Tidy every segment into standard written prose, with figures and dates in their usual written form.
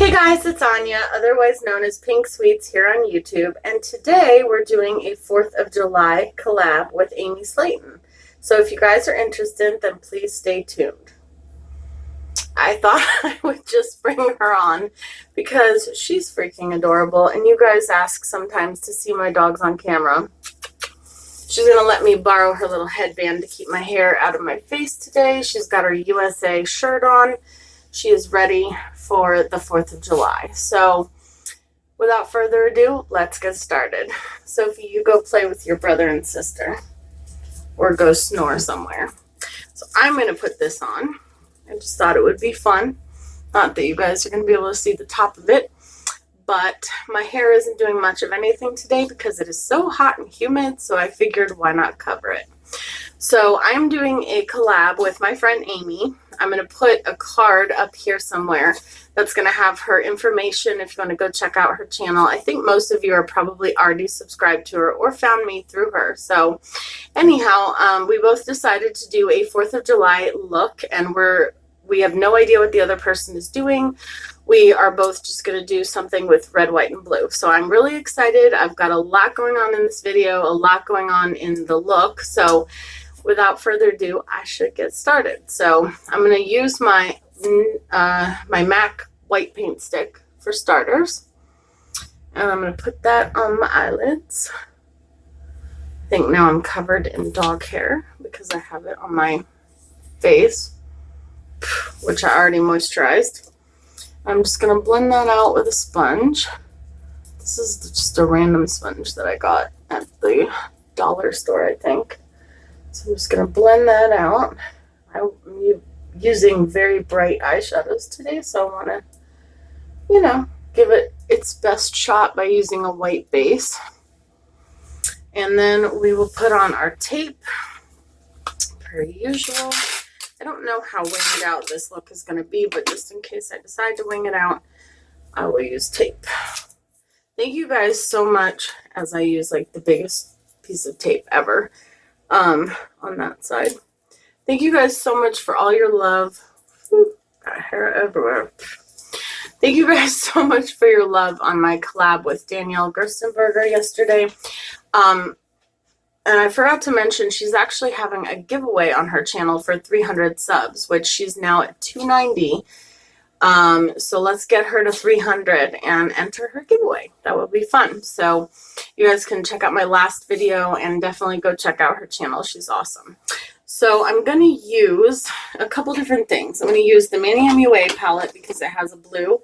Hey guys, it's Anya, otherwise known as Pink Sweets here on YouTube, and today we're doing a 4th of July collab with Amy Slaton. So if you guys are interested, then please stay tuned. I thought I would just bring her on because she's freaking adorable, and you guys ask sometimes to see my dogs on camera. She's going to let me borrow her little headband to keep my hair out of my face today. She's got her USA shirt on. She is ready for the 4th of July. So without further ado, let's get started. Sophie, you go play with your brother and sister or go snore somewhere. So I'm going to put this on. I just thought it would be fun. Not that you guys are going to be able to see the top of it, but my hair isn't doing much of anything today because it is so hot and humid, so I figured why not cover it. So I'm doing a collab with my friend Amy. I'm going to put a card up here somewhere that's going to have her information if you want to go check out her channel. I think most of you are probably already subscribed to her or found me through her. So anyhow, we both decided to do a 4th of July look, and we have no idea what the other person is doing. We are both just going to do something with red, white, and blue. So I'm really excited. I've got a lot going on in this video, a lot going on in the look. So without further ado, I should get started. So I'm going to use my MAC white paint stick for starters. And I'm going to put that on my eyelids. I think now I'm covered in dog hair because I have it on my face, which I already moisturized. I'm just going to blend that out with a sponge. This is just a random sponge that I got at the dollar store, I think. So I'm just going to blend that out. I'm using very bright eyeshadows today, so I want to, give it its best shot by using a white base. And then we will put on our tape, per usual. I don't know how winged out this look is going to be, but just in case I decide to wing it out, I will use tape. Thank you guys so much, as I use like the biggest piece of tape ever on that side. Thank you guys so much for all your love. Got hair everywhere. Thank you guys so much for your love on my collab with Danielle Gerstenberger yesterday. And I forgot to mention, she's actually having a giveaway on her channel for 300 subs, which she's now at 290. So let's get her to 300 and enter her giveaway. That would be fun. So you guys can check out my last video and definitely go check out her channel. She's awesome. So I'm going to use a couple different things. I'm going to use the Manny MUA palette because it has a blue,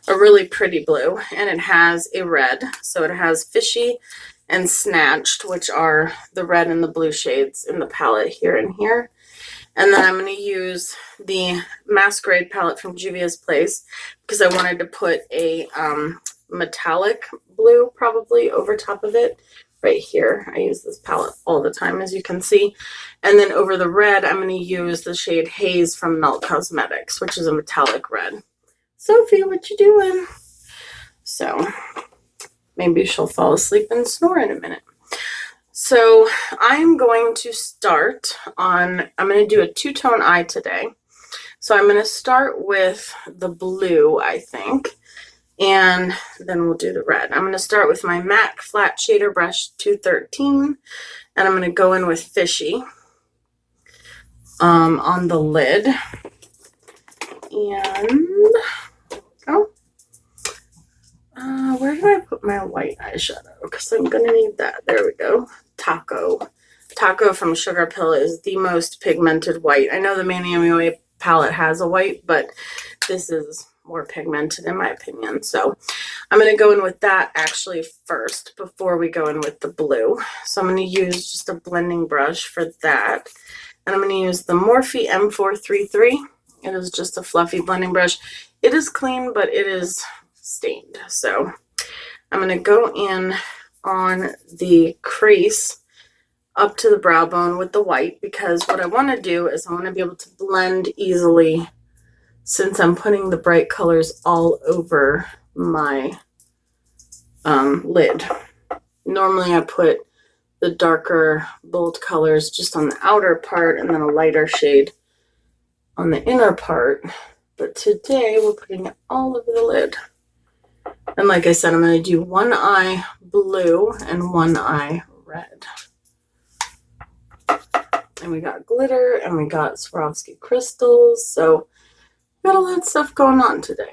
a really pretty blue, and it has a red. So it has Fishy and Snatched, which are the red and the blue shades in the palette here and here. And then I'm going to use the Masquerade palette from Juvia's Place because I wanted to put a metallic blue probably over top of it right here. I use this palette all the time, as you can see. And then over the red, I'm going to use the shade Haze from Melt Cosmetics, which is a metallic red. Sophie, what you doing? So maybe she'll fall asleep and snore in a minute. So I'm going to start on, I'm going to do a two-tone eye today. So I'm going to start with the blue, I think, and then we'll do the red. I'm going to start with my MAC Flat Shader Brush 213, and I'm going to go in with Fishy on the lid. And where did I put my white eyeshadow? Because I'm going to need that. There we go. Taco from Sugar Pill is the most pigmented white. I know the Manny MUA palette has a white, but this is more pigmented in my opinion. So I'm going to go in with that actually first before we go in with the blue. So I'm going to use just a blending brush for that. And I'm going to use the Morphe M433. It is just a fluffy blending brush. It is clean, but it is stained. So I'm going to go in on the crease up to the brow bone with the white, because what I want to do is I want to be able to blend easily since I'm putting the bright colors all over my lid. Normally I put the darker bold colors just on the outer part and then a lighter shade on the inner part, but today we're putting it all over the lid. And like I said, I'm going to do one eye blue and one eye red. And we got glitter and we got Swarovski crystals. So we got a lot of stuff going on today.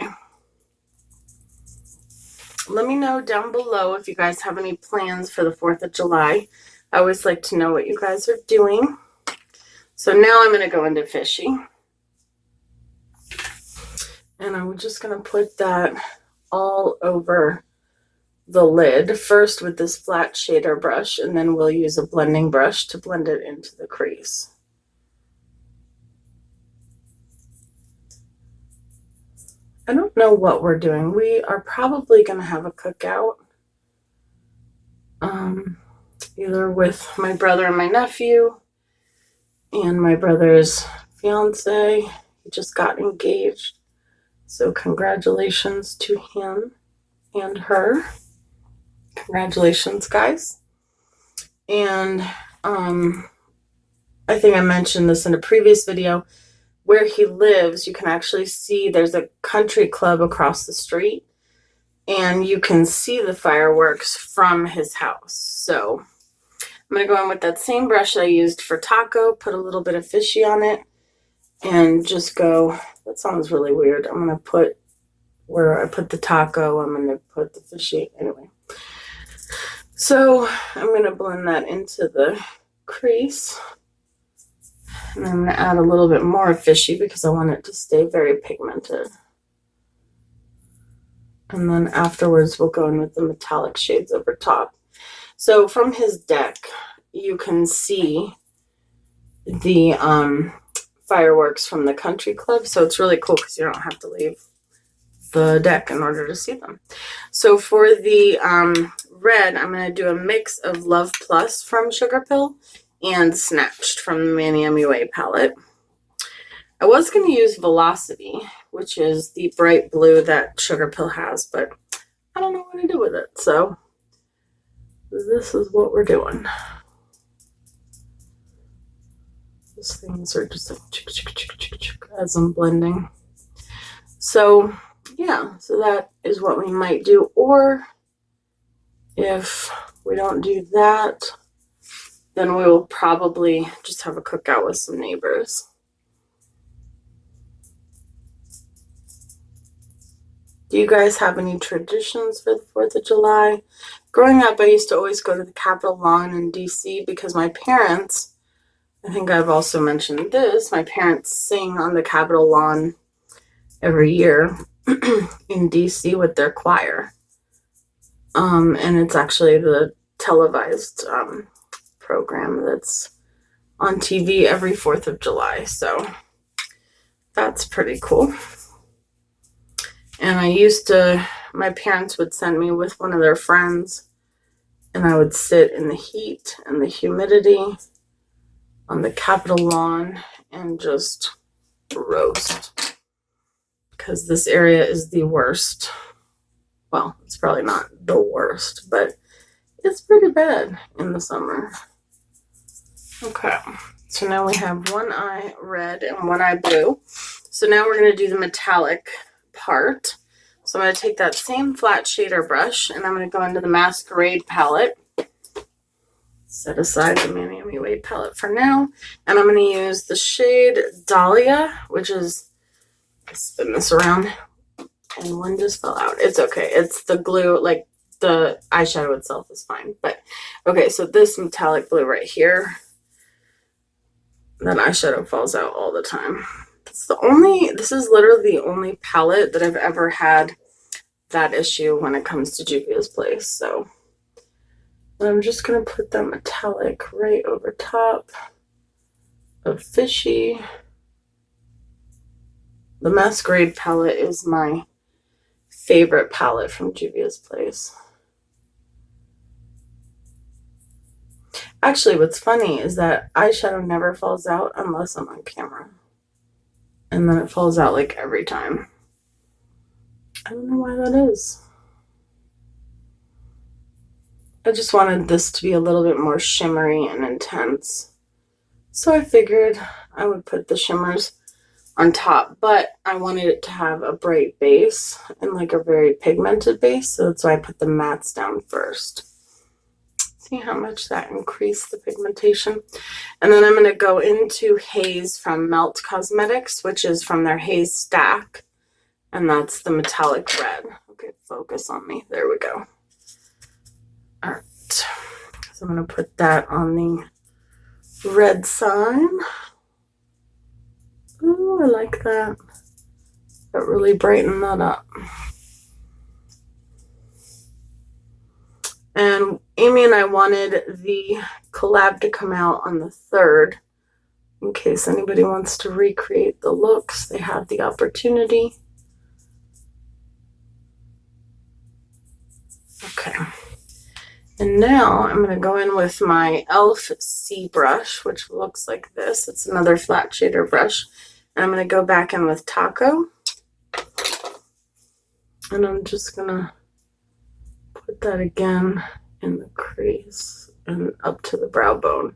Let me know down below if you guys have any plans for the 4th of July. I always like to know what you guys are doing. So now I'm going to go into fishy. And I'm just going to put that all over the lid. First with this flat shader brush, and then we'll use a blending brush to blend it into the crease. I don't know what we're doing. We are probably going to have a cookout. Either with my brother and my nephew and my brother's fiance. He just got engaged. So congratulations to him and her. Congratulations, guys. And I think I mentioned this in a previous video. Where he lives, you can actually see there's a country club across the street, and you can see the fireworks from his house. So I'm going to go in with that same brush I used for taco, put a little bit of fishy on it, and just go, that sounds really weird. I'm going to put where I put the taco, I'm going to put the fishy. Anyway, so I'm going to blend that into the crease. And I'm going to add a little bit more fishy because I want it to stay very pigmented. And then afterwards we'll go in with the metallic shades over top. So from his deck, you can see the fireworks from the country club. So it's really cool because you don't have to leave the deck in order to see them. So for the red, I'm going to do a mix of Love Plus from Sugar Pill and Snatched from the Manny MUA palette. I was going to use Velocity, which is the bright blue that Sugar Pill has, but I don't know what to do with it. So this is what we're doing. These things are just like chick, chick, chick, chick, chick, as I'm blending. So yeah, so that is what we might do. Or if we don't do that, then we will probably just have a cookout with some neighbors. Do you guys have any traditions for the 4th of July? Growing up, I used to always go to the Capitol Lawn in DC because my parents, I think I've also mentioned this, my parents sing on the Capitol Lawn every year in DC with their choir. And it's actually the televised program that's on TV every 4th of July. So that's pretty cool. And I used to, my parents would send me with one of their friends, and I would sit in the heat and the humidity on the Capitol Lawn and just roast. Because this area is the worst. Well, it's probably not the worst, but it's pretty bad in the summer. Okay, so now we have one eye red and one eye blue. So now we're going to do the metallic part. So I'm going to take that same flat shader brush and I'm going to go into the Masquerade palette. Set aside the Manny MUA palette for now. And I'm going to use the shade Dahlia, which is, spin this around, and one just fell out. It's okay. It's the glue, like the eyeshadow itself is fine. But okay, so this metallic blue right here, that eyeshadow falls out all the time. This is literally the only palette that I've ever had that issue when it comes to Juvia's Place. So I'm just going to put that metallic right over top of Fishy. The Masquerade palette is my favorite palette from Juvia's Place. Actually, what's funny is that eyeshadow never falls out unless I'm on camera. And then it falls out like every time. I don't know why that is. I just wanted this to be a little bit more shimmery and intense. So I figured I would put the shimmers on top, but I wanted it to have a bright base and like a very pigmented base, so that's why I put the mattes down first. See how much that increased the pigmentation? And then I'm going to go into Haze from Melt Cosmetics, which is from their Haze stack, and that's the metallic red. Okay, focus on me. There we go. All right, so I'm going to put that on the red side. Ooh, I like that. That really brightened that up. And Amy and I wanted the collab to come out on the 3rd. In case anybody wants to recreate the looks, they have the opportunity. Okay. And now I'm going to go in with my e.l.f. C brush, which looks like this. It's another flat shader brush. And I'm going to go back in with Taco. And I'm just going to put that again in the crease and up to the brow bone.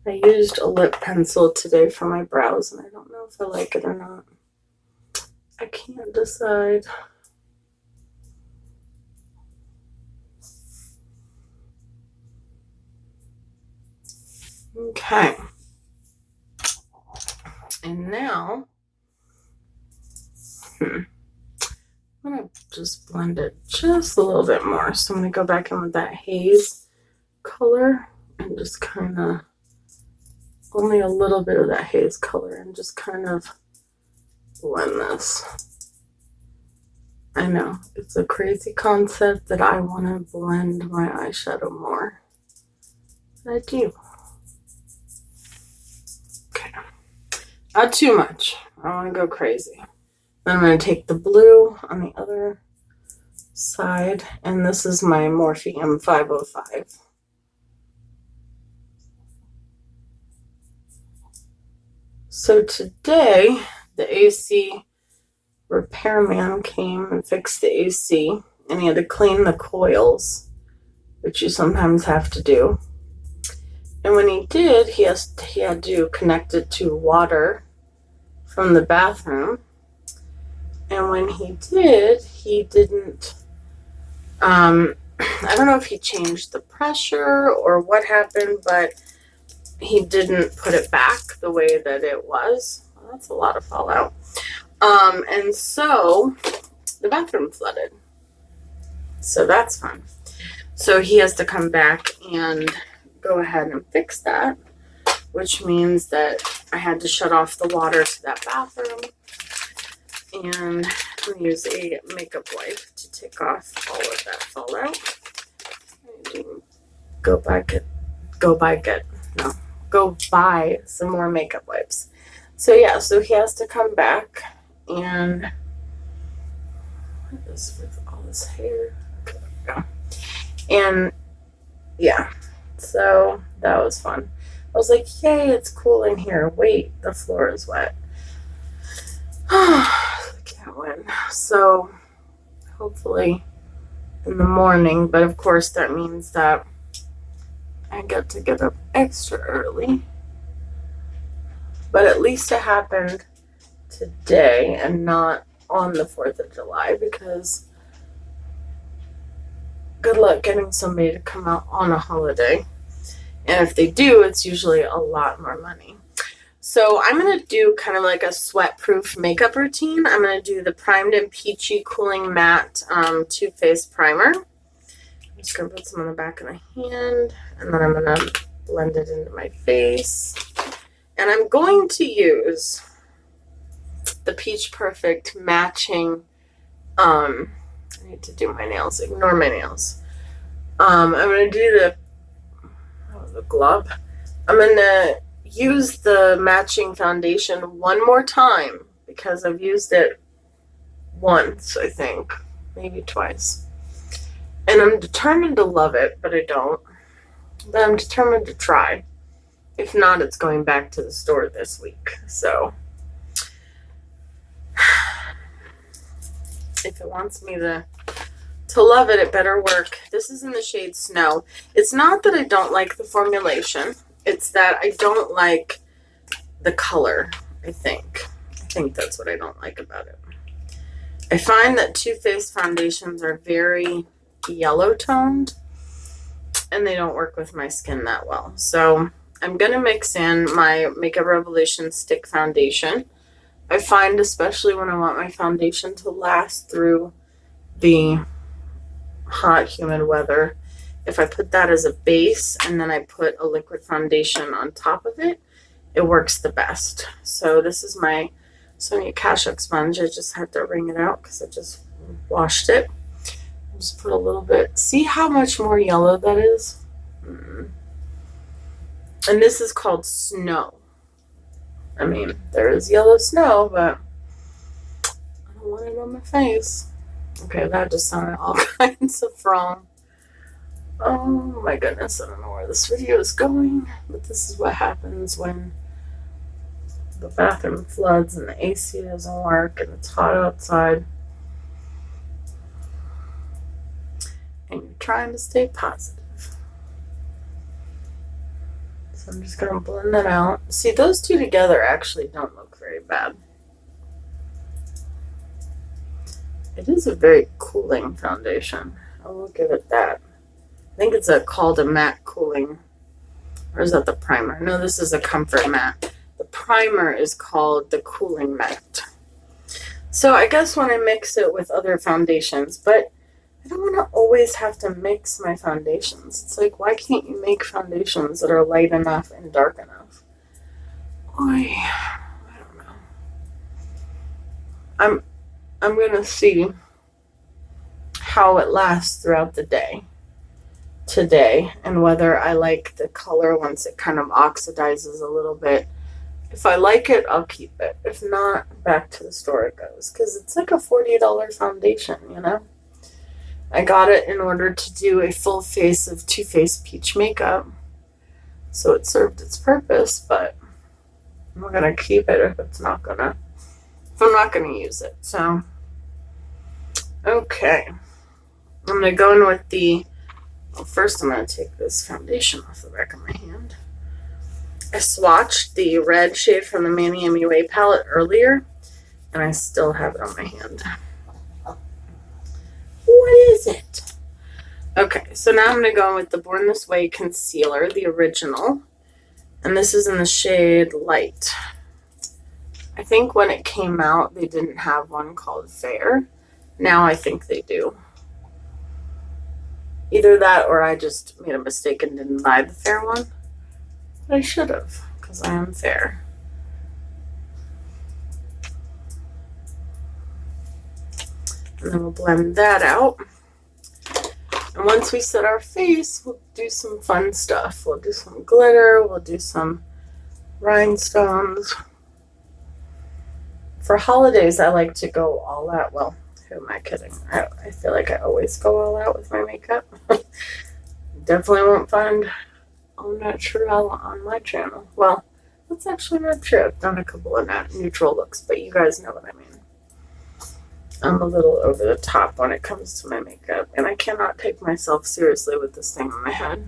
I used a lip pencil today for my brows, and I don't know if I like it or not. I can't decide. Okay. And now, I'm going to just blend it just a little bit more. So I'm going to go back in with that haze color and just kind of, only a little bit of that haze color, and just kind of blend this. I know, it's a crazy concept that I want to blend my eyeshadow more. But I do. Okay. Not too much. I want to go crazy. Then I'm going to take the blue on the other side, and this is my Morphe M505. So today, the AC repairman came and fixed the AC, and he had to clean the coils, which you sometimes have to do. And when he did, he had to connect it to water from the bathroom. And when he did, he didn't, I don't know if he changed the pressure or what happened, but he didn't put it back the way that it was. Well, that's a lot of fallout. And so the bathroom flooded. So that's fun. So he has to come back and go ahead and fix that, which means that I had to shut off the water to that bathroom and use a makeup wipe to take off all of that fallout. Go buy some more makeup wipes. So yeah, so he has to come back, and what is with all this hair? Okay, there we go. And yeah, so that was fun. I was like, yay, it's cool in here. Wait, the floor is wet. I can't win. So hopefully in the morning, but of course that means that I get to get up extra early. But at least it happened today and not on the 4th of July, because good luck getting somebody to come out on a holiday. And if they do, it's usually a lot more money. So I'm going to do kind of like a sweat-proof makeup routine. I'm going to do the Primed and Peachy Cooling Matte Too Faced Primer. I'm just going to put some on the back of my hand, and then I'm going to blend it into my face. And I'm going to use the Peach Perfect matching, I need to do my nails, ignore my nails. I'm going to do the glove. I'm going to use the matching foundation one more time, because I've used it once, I think, maybe twice. And I'm determined to love it, but I don't. But I'm determined to try. If not, it's going back to the store this week. So if it wants me to love it, it better work. This is in the shade Snow. It's not that I don't like the formulation. It's that I don't like the color, I think. I think that's what I don't like about it. I find that Too Faced foundations are very yellow toned and they don't work with my skin that well. So I'm going to mix in my Makeup Revolution Stick Foundation. I find, especially when I want my foundation to last through the hot, humid weather, if I put that as a base and then I put a liquid foundation on top of it, it works the best. So this is my Sonia Kashuk sponge. I just had to wring it out because I just washed it. Just put a little bit. See how much more yellow that is? And this is called Snow. I mean, there is yellow snow, but I don't want it on my face. Okay, that just sounded all kinds of wrong. Oh my goodness, I don't know where this video is going, but this is what happens when the bathroom floods and the AC doesn't work and it's hot outside. And you're trying to stay positive. So I'm just going to blend that out. See, those two together actually don't look very bad. It is a very cooling foundation. I will give it that. I think it's called a matte cooling. Or is that the primer? No, this is a comfort matte. The primer is called the cooling matte. So I guess when I mix it with other foundations, but I don't want to always have to mix my foundations. It's like, why can't you make foundations that are light enough and dark enough? I don't know. I'm gonna see how it lasts throughout the day today and whether I like the color once it kind of oxidizes a little bit. If I like it, I'll keep it. If not, back to the store it goes, because it's like a $40 foundation, you know? I got it in order to do a full face of Too Faced Peach makeup. So it served its purpose, but I'm not going to keep it if I'm not going to use it. So, okay. I'm going to go in with well, first I'm going to take this foundation off the back of my hand. I swatched the red shade from the Manny MUA palette earlier, and I still have it on my hand. What is it? Okay, so now I'm going to go with the Born This Way concealer, the original. And this is in the shade Light. I think when it came out, they didn't have one called Fair. Now I think they do. Either that or I just made a mistake and didn't buy the Fair one. But I should have, because I am fair. And then we'll blend that out. And once we set our face, we'll do some fun stuff. We'll do some glitter. We'll do some rhinestones. For holidays, I like to go all out. Well, who am I kidding? I feel like I always go all out with my makeup. Definitely won't find au naturel on my channel. Well, that's actually not true. I've done a couple of neutral looks, but you guys know what I mean. I'm a little over the top when it comes to my makeup, and I cannot take myself seriously with this thing on my head.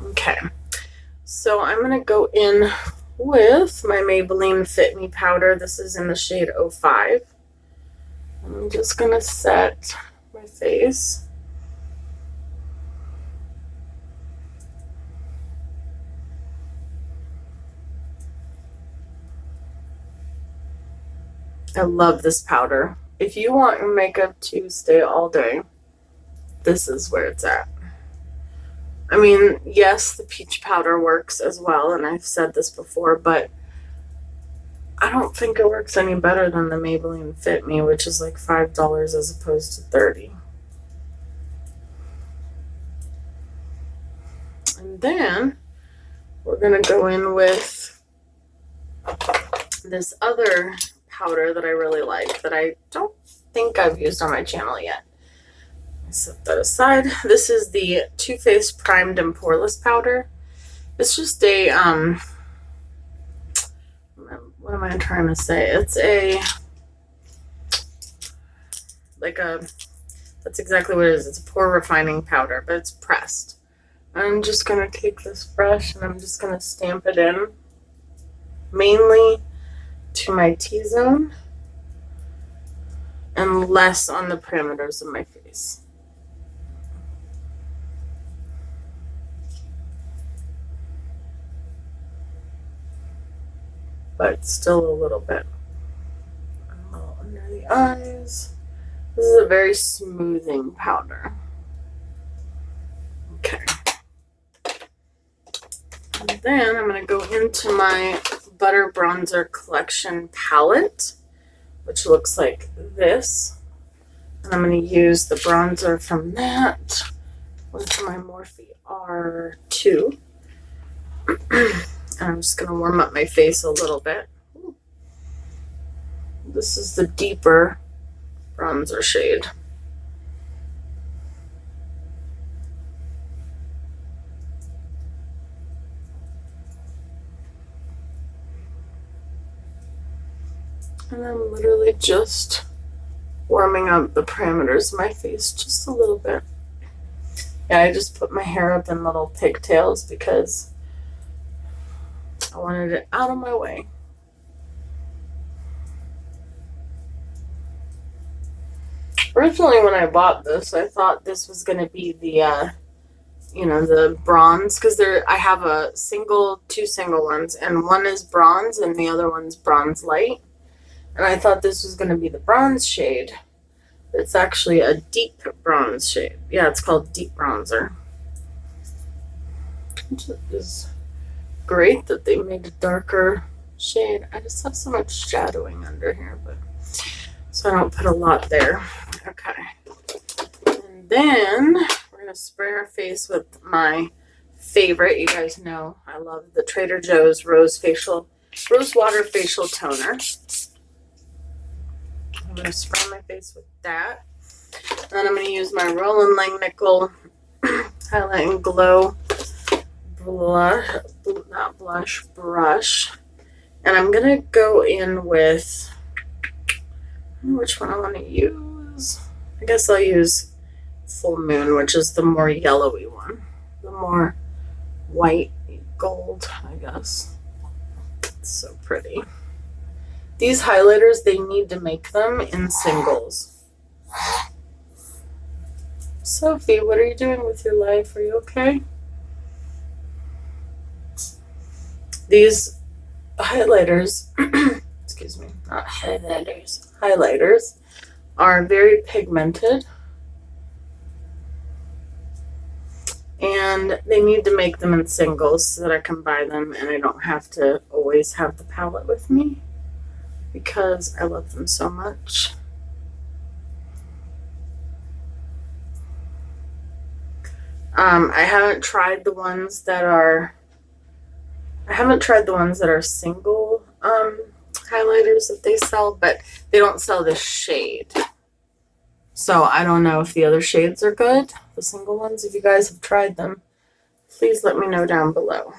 Okay, so I'm going to go in with my Maybelline Fit Me powder. This is in the shade 05. I'm just going to set my face. I love this powder. If you want your makeup to stay all day, this is where it's at. I mean, yes, the peach powder works as well, and I've said this before, but I don't think it works any better than the Maybelline Fit Me, which is like $5 as opposed to $30. And then we're going to go in with this other powder that I really like that I don't think I've used on my channel yet. I set that aside. This is the Too Faced Primed and Poreless powder. It's just a what am I trying to say? It's that's exactly what it is. It's a pore refining powder, but it's pressed. I'm just gonna take this brush and I'm just gonna stamp it in. mainly to my T-zone and less on the parameters of my face. But still a little bit. Under the eyes. This is a very smoothing powder. Okay. And then I'm going to go into my Butter Bronzer Collection palette, which looks like this. And I'm going to use the bronzer from that onto my Morphe R2. And I'm just going to warm up my face a little bit. This is the deeper bronzer shade. And I'm literally just warming up the parameters of my face just a little bit. Yeah, I just put my hair up in little pigtails because I wanted it out of my way. Originally, when I bought this, I thought this was going to be the, the bronze, because I have two single ones, and one is bronze and the other one's bronze light. And I thought this was going to be the bronze shade. It's actually a deep bronze shade. Yeah, it's called Deep Bronzer. Which is great that they made a darker shade. I just have so much shadowing under here, so I don't put a lot there. Okay. And then we're going to spray our face with my favorite. You guys know I love the Trader Joe's Rose Water Facial Toner. I'm going to spray my face with that. Then I'm going to use my Roland Langnickel Highlight and Glow brush. And I'm going to go in with, which one I want to use. I guess I'll use Full Moon, which is the more yellowy one. The more white gold, I guess. It's so pretty. These highlighters, they need to make them in singles. Sophie, what are you doing with your life? Are you okay? These highlighters, excuse me, not highlighters, highlighters are very pigmented. And they need to make them in singles so that I can buy them and I don't have to always have the palette with me, because I love them so much. I haven't tried the ones that are single highlighters that they sell, but they don't sell this shade. So I don't know if the other shades are good, the single ones. If you guys have tried them, please let me know down below.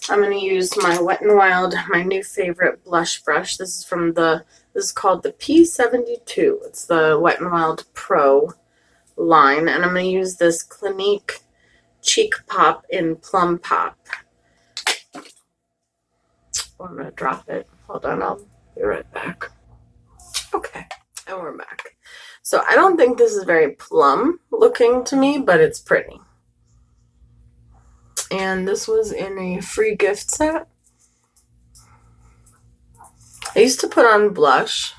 I'm going to use my Wet n Wild, my new favorite blush brush. This is called the P72. It's the Wet n Wild Pro line. And I'm going to use this Clinique Cheek Pop in Plum Pop. I'm going to drop it. Hold on, I'll be right back. Okay, and we're back. So I don't think this is very plum looking to me, but it's pretty. And this was in a free gift set. I used to put on blush.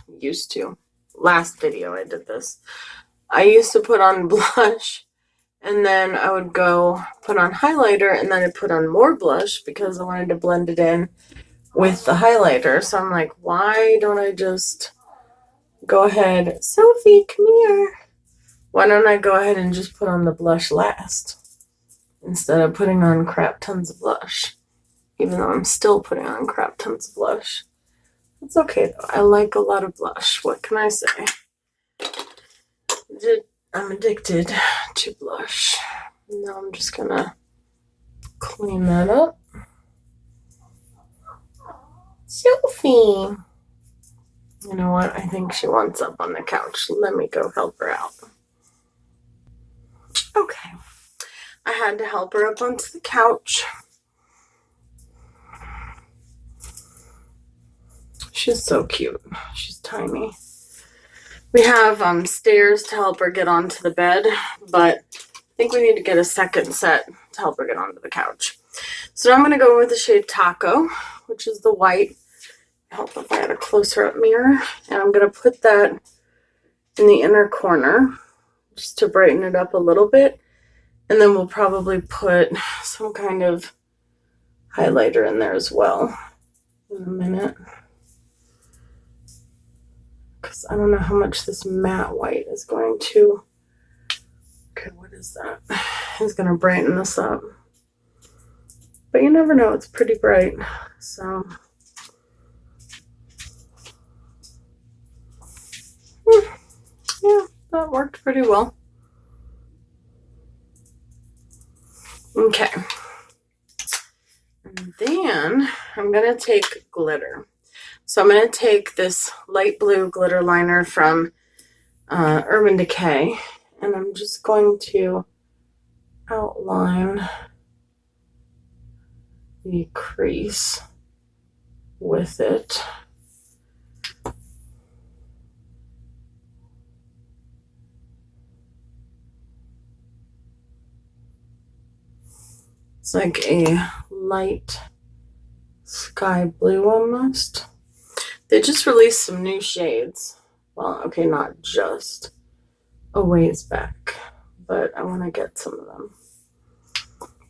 Last video I did this. I used to put on blush, and then I would go put on highlighter, and then I'd put on more blush because I wanted to blend it in with the highlighter. So I'm like, why don't I just go ahead? Sophie, come here. Why don't I go ahead and just put on the blush last instead of putting on crap tons of blush? Even though I'm still putting on crap tons of blush. It's okay though. I like a lot of blush. What can I say? I'm addicted to blush. Now I'm just gonna clean that up. Sophie! You know what? I think she wants up on the couch. Let me go help her out. Okay. I had to help her up onto the couch. She's so cute. She's tiny. We have stairs to help her get onto the bed, but I think we need to get a second set to help her get onto the couch. So now I'm going to go with the shade Taco, which is the white. Help if I had a closer up mirror. And I'm going to put that in the inner corner just to brighten it up a little bit. And then we'll probably put some kind of highlighter in there as well in a minute. Because I don't know how much this matte white is going to... Okay, what is that? It's going to brighten this up. But you never know, it's pretty bright. So... yeah, that worked pretty well. Okay. And then I'm going to take glitter. So I'm going to take this light blue glitter liner from Urban Decay, and I'm just going to outline the crease with it. It's like a light sky blue almost. They just released some new shades. Well, okay, not just a ways back, but I want to get some of them.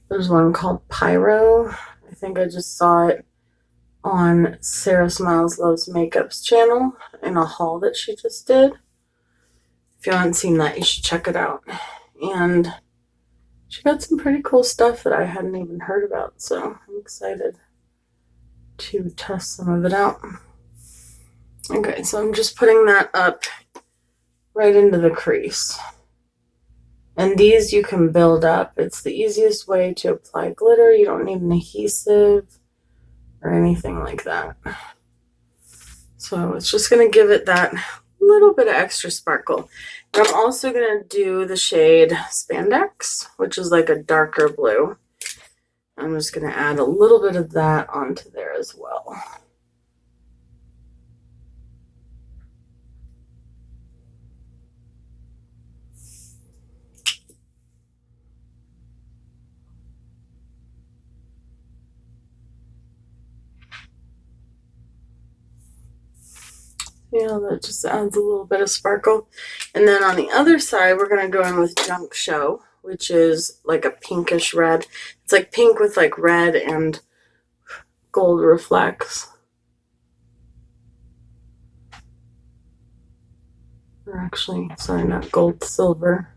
There's one called Pyro. I think I just saw it on Sarah Smiles Loves Makeup's channel in a haul that she just did. If you haven't seen that, you should check it out. And she got some pretty cool stuff that I hadn't even heard about, so I'm excited to test some of it out. Okay, so I'm just putting that up right into the crease. And these you can build up. It's the easiest way to apply glitter. You don't need an adhesive or anything like that. So it's just going to give it that little bit of extra sparkle. And I'm also going to do the shade Spandex, which is like a darker blue. I'm just going to add a little bit of that onto there as well. Yeah, that just adds a little bit of sparkle. And then on the other side, we're going to go in with Junk Show, which is like a pinkish red. It's like pink with like red and gold reflects. Or actually, sorry, not gold, silver.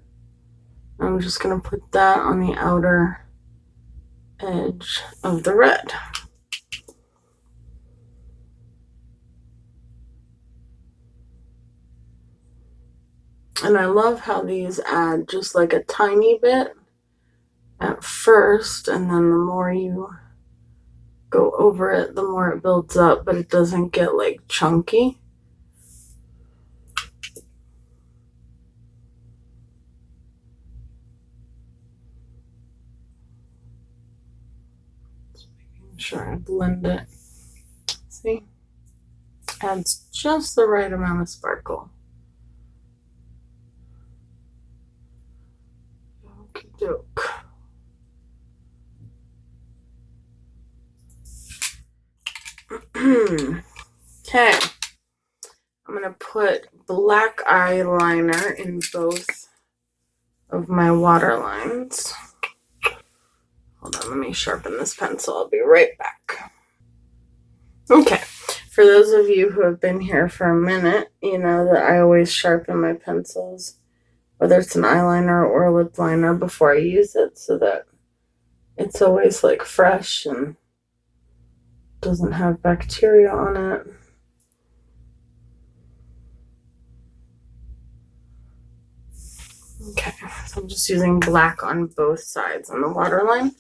I'm just going to put that on the outer edge of the red. And I love how these add just like a tiny bit at first, and then the more you go over it, the more it builds up, but it doesn't get like chunky. Just making sure I blend it. See? Adds just the right amount of sparkle. Joke. Okay, I'm going to put black eyeliner in both of my water lines. Hold on, let me sharpen this pencil. I'll be right back. Okay, for those of you who have been here for a minute, you know that I always sharpen my pencils, whether it's an eyeliner or a lip liner, before I use it, so that it's always like fresh and doesn't have bacteria on it. Okay, so I'm just using black on both sides on the waterline.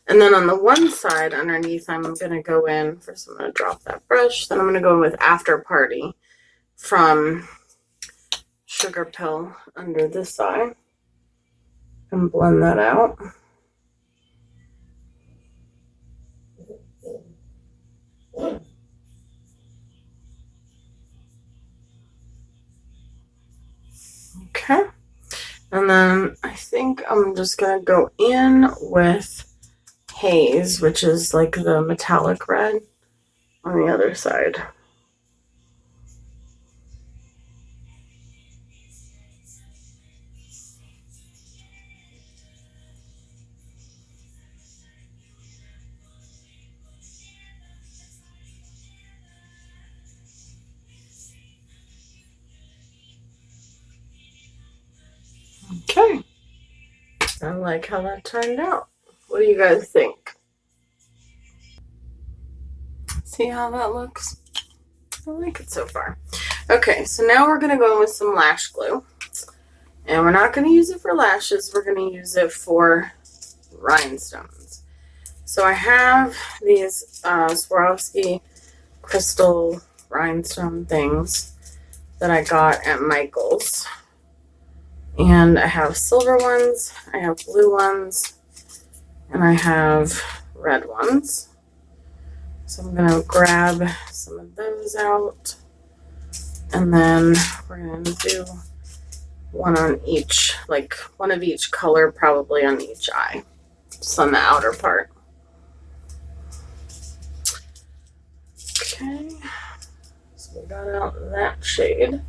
And then on the one side underneath, I'm going to go in, first I'm going to drop that brush, then I'm going to go in with After Party from Sugar Pill under this eye and blend that out. Okay. And then I think I'm just going to go in with Haze, which is like the metallic red on the other side. Okay. I like how that turned out. What do you guys think? See how that looks? I like it so far. Okay, so now we're going to go in with some lash glue. And we're not going to use it for lashes. We're going to use it for rhinestones. So I have these Swarovski crystal rhinestone things that I got at Michael's. And I have silver ones, I have blue ones, and I have red ones. So I'm going to grab some of those out. And then we're going to do one on each, like one of each color, probably on each eye, just on the outer part. Okay, so we got out that shade.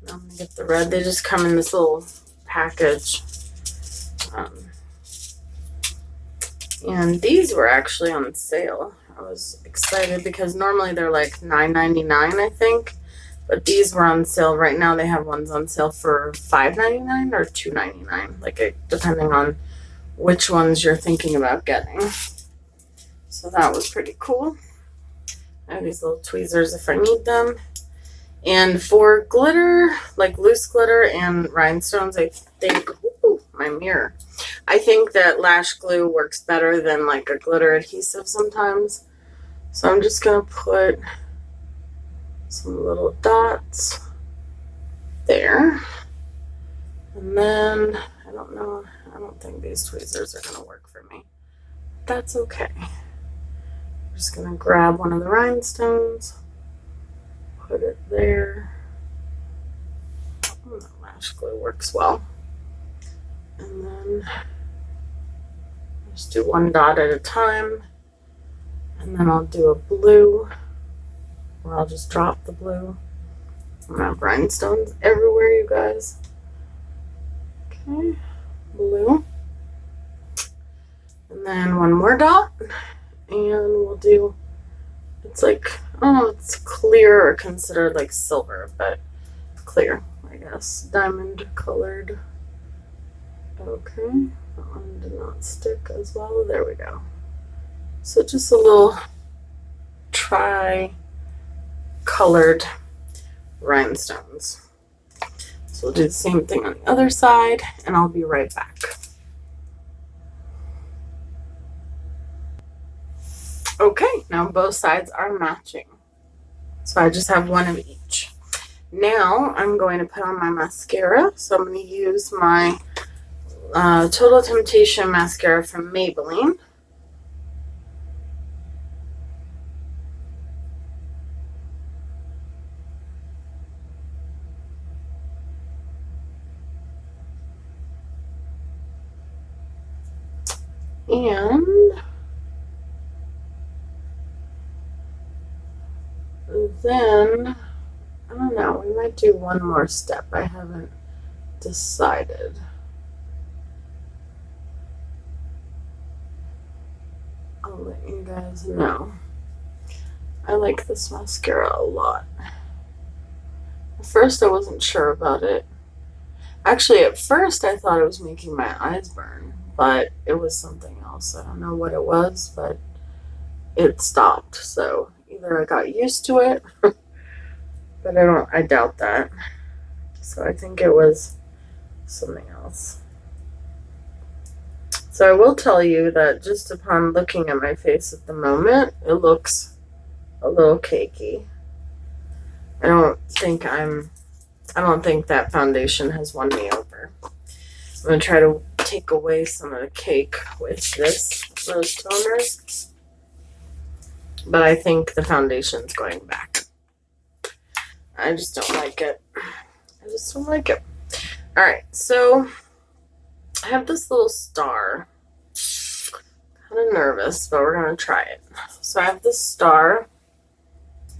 Now I'm going to get the red. They just come in this little package. And these were actually on sale. I was excited because normally they're like $9.99, I think. But these were on sale. Right now they have ones on sale for $5.99 or $2.99, like depending on which ones you're thinking about getting. So that was pretty cool. I have these little tweezers if I need them. And for glitter, like loose glitter and rhinestones, I think, ooh, my mirror. I think that lash glue works better than like a glitter adhesive sometimes. So I'm just going to put some little dots there. And then, I don't know, I don't think these tweezers are going to work for me. That's okay. I'm just going to grab one of the rhinestones, put it there. Oh, that lash glue works well. And then just do one dot at a time. And then I'll do a blue, or I'll just drop the blue. I'm gonna have rhinestones everywhere, you guys. Okay, blue. And then one more dot. And we'll do, it's like, oh, it's clear or considered like silver, but clear, I guess. Diamond colored. Okay, that one did not stick as well. There we go. So just a little tri-colored rhinestones. So we'll do the same thing on the other side, and I'll be right back. Okay, now both sides are matching. So I just have one of each. Now I'm going to put on my mascara. So I'm going to use my Total Temptation mascara from Maybelline. And then, I don't know, we might do one more step. I haven't decided. I'll let you guys know. I like this mascara a lot. At first I wasn't sure about it. Actually, at first I thought it was making my eyes burn, but it was something else. I don't know what it was, but it stopped. So either I got used to it, but I doubt that. So I think it was something else. So I will tell you that just upon looking at my face at the moment, it looks a little cakey. I don't think that foundation has won me over. I'm going to try to take away some of the cake with this rose toner. But I think the foundation's going back. I just don't like it. I just don't like it. Alright, so I have this little star. Kind of nervous, but we're going to try it. So I have this star.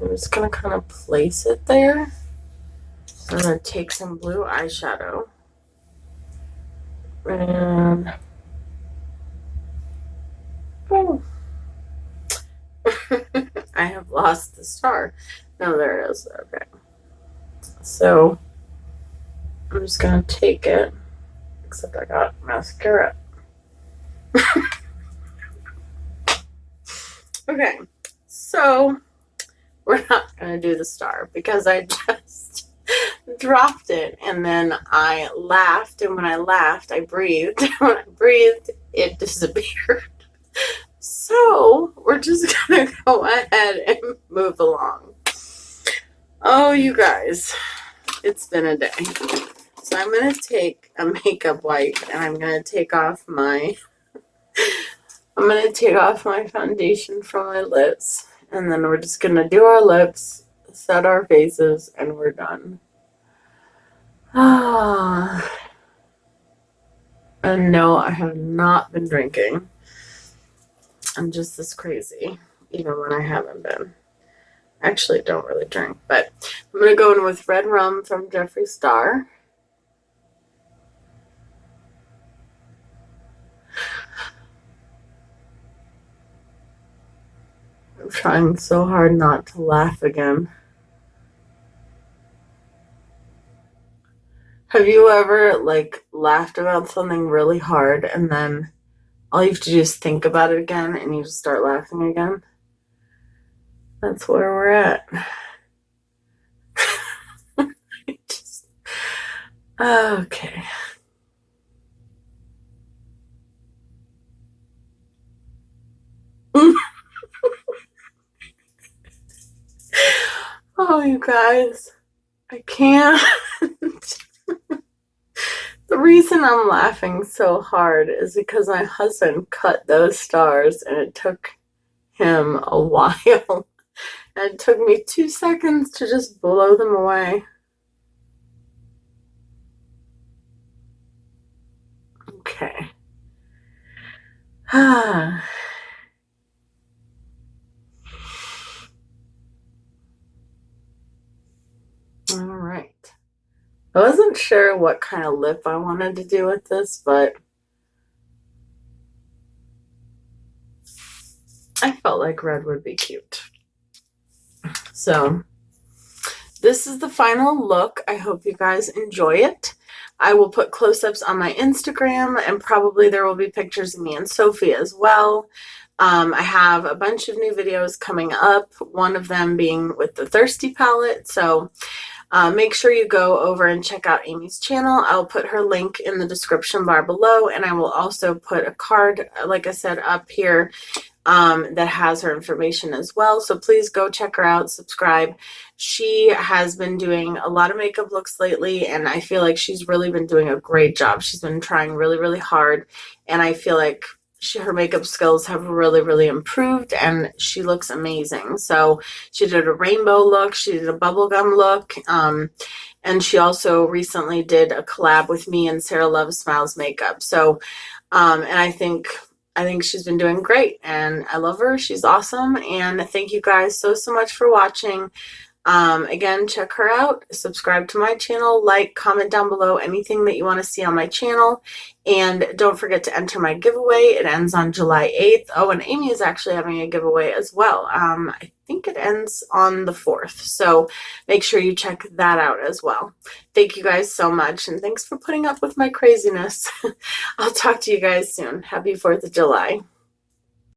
I'm just going to kind of place it there. I'm going to take some blue eyeshadow. And oh. I have lost the star. No, there it is. Okay. So I'm just going to take it. Except I got mascara. Okay. So we're not going to do the star because I just dropped it and then I laughed, and when I laughed I breathed. When I breathed it disappeared. So we're just gonna go ahead and move along. Oh, you guys, it's been a day. So I'm gonna take a makeup wipe and I'm gonna take off my foundation from my lips, and then we're just gonna do our lips, set our faces, and we're done. And no, I have not been drinking. I'm just this crazy, even when I haven't been. Actually, don't really drink, but I'm going to go in with red rum from Jeffree Star. I'm trying so hard not to laugh again. Have you ever, like, laughed about something really hard and then all you have to do is think about it again and you just start laughing again? That's where we're at. Okay. Oh, you guys, I can't. The reason I'm laughing so hard is because my husband cut those stars and it took him a while. And it took me 2 seconds to just blow them away. Okay. All right. I wasn't sure what kind of lip I wanted to do with this, but I felt like red would be cute. So this is the final look. I hope you guys enjoy it. I will put close-ups on my Instagram, and probably there will be pictures of me and Sophie as well. I have a bunch of new videos coming up, one of them being with the Thirsty palette, so make sure you go over and check out Amy's channel. I'll put her link in the description bar below, and I will also put a card, like I said, up here that has her information as well. So please go check her out, subscribe. She has been doing a lot of makeup looks lately, and I feel like she's really been doing a great job. She's been trying really, really hard, and I feel like her makeup skills have really, really improved, and she looks amazing. So she did a rainbow look, she did a bubblegum look, and she also recently did a collab with me and Sarah Loves Smiles Makeup. So, and I think she's been doing great, and I love her. She's awesome, and thank you guys so much for watching. Again, check her out, subscribe to my channel, like, comment down below anything that you want to see on my channel, and don't forget to enter my giveaway. It ends on July 8th. Oh, and Amy is actually having a giveaway as well. I think it ends on the 4th, so make sure you check that out as well. Thank you guys so much, and thanks for putting up with my craziness. I'll talk to you guys soon. Happy 4th of July.